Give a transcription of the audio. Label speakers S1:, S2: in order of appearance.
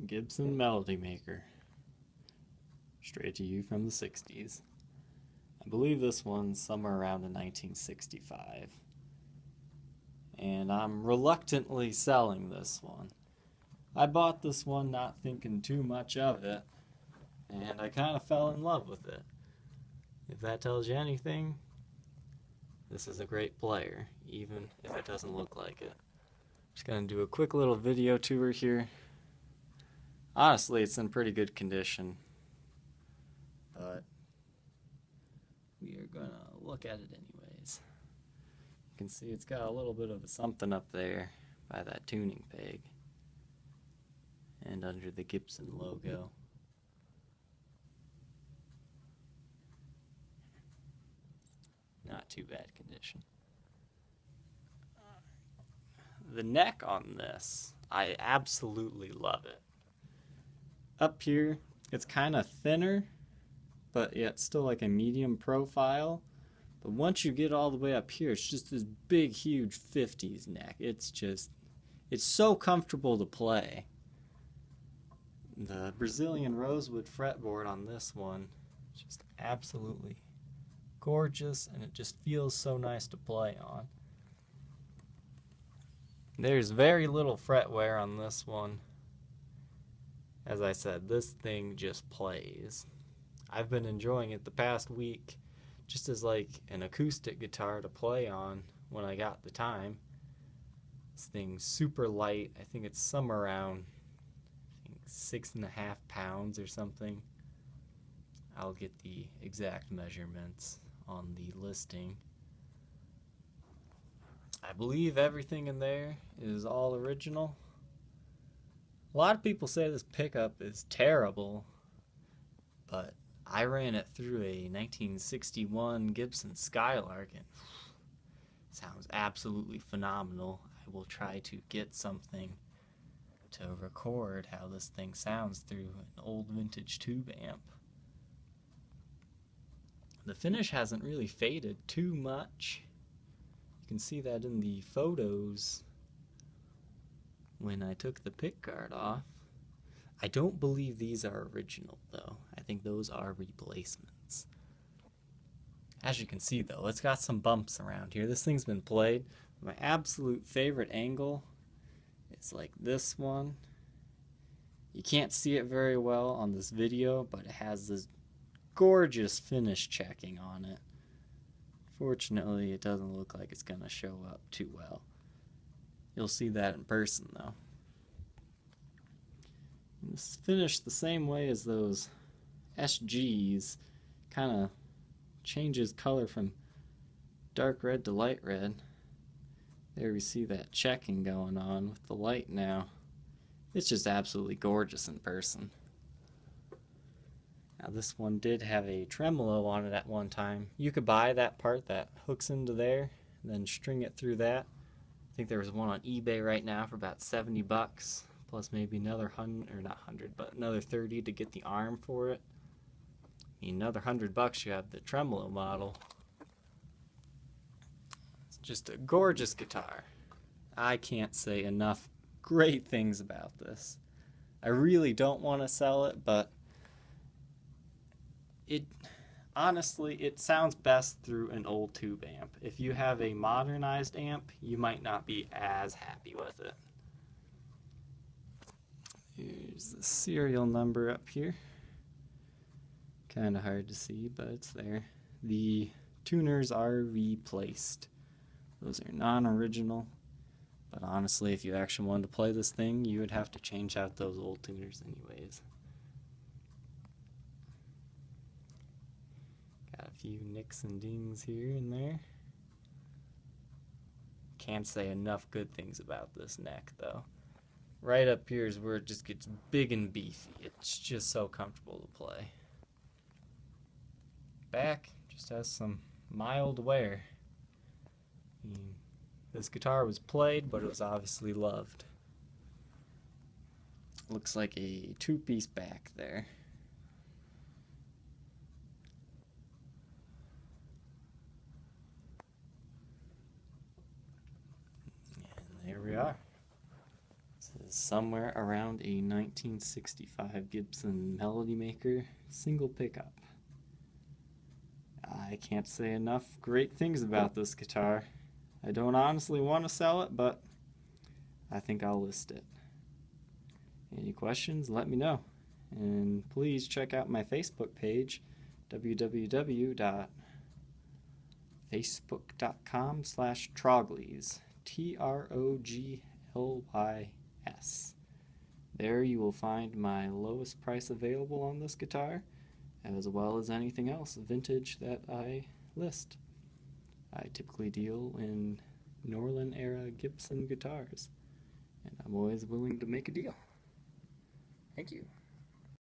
S1: Gibson Melody Maker. Straight to you from the 60s. I believe this one's somewhere around in 1965. And I'm reluctantly selling this one. I bought this one not thinking too much of it, and I kind of fell in love with it. If that tells you anything, this is a great player, even if it doesn't look like it. Just gonna do a quick little video tour here. Honestly, it's in pretty good condition, but we are gonna look at it anyways. You can see it's got a little bit of something up there by that tuning peg and under the Gibson logo. Not too bad condition. The neck on this, I absolutely love it. Up here, it's kind of thinner, but yet still like a medium profile. But once you get all the way up here, it's just this big, huge 50s neck. It's so comfortable to play. The Brazilian rosewood fretboard on this one, just absolutely gorgeous, and it just feels so nice to play on. There's very little fret wear on this one. As I said, this thing just plays. I've been enjoying it the past week just as like an acoustic guitar to play on when I got the time. This thing's super light. I think it's somewhere around 6.5 pounds or something. I'll get the exact measurements on the listing. I believe everything in there is all original. A lot of people say this pickup is terrible, but I ran it through a 1961 Gibson Skylark and it sounds absolutely phenomenal. I will try to get something to record how this thing sounds through an old vintage tube amp. The finish hasn't really faded too much. You can see that in the photos when I took the pick guard off. I don't believe these are original though. I think those are replacements. As you can see though, it's got some bumps around here. This thing's been played. My absolute favorite angle is like this one. You can't see it very well on this video, but it has this gorgeous finish checking on it. Fortunately, it doesn't look like it's gonna show up too well. You'll see that in person though. And this is finished the same way as those SGs. Kind of changes color from dark red to light red. There we see that checking going on with the light now. It's just absolutely gorgeous in person. Now this one did have a tremolo on it at one time. You could buy that part that hooks into there and then string it through that. I think there was one on eBay right now for about 70 bucks, plus maybe another 100, or not 100, but another 30 to get the arm for it. I mean, another 100 bucks you have the tremolo model. It's just a gorgeous guitar. I can't say enough great things about this. I really don't want to sell it, but honestly, it sounds best through an old tube amp. If you have a modernized amp, you might not be as happy with it. Here's the serial number up here. Kind of hard to see, but it's there. The tuners are replaced. Those are non-original, but honestly, if you actually wanted to play this thing, you would have to change out those old tuners anyways. Got a few nicks and dings here and there. Can't say enough good things about this neck though. Right up here is where it just gets big and beefy. It's just so comfortable to play. Back just has some mild wear. This guitar was played, but it was obviously loved. Looks like a two-piece back there. And there we are. This This is somewhere around a 1965 Gibson Melody Maker single pickup. I can't say enough great things about this guitar. I don't honestly want to sell it, but I think I'll list it. Any questions? Let me know. And please check out my Facebook page, www.facebook.com/Troglys, TROGLYS. There you will find my lowest price available on this guitar, as well as anything else vintage that I list. I typically deal in Norlin era Gibson guitars, and I'm always willing to make a deal. Thank you.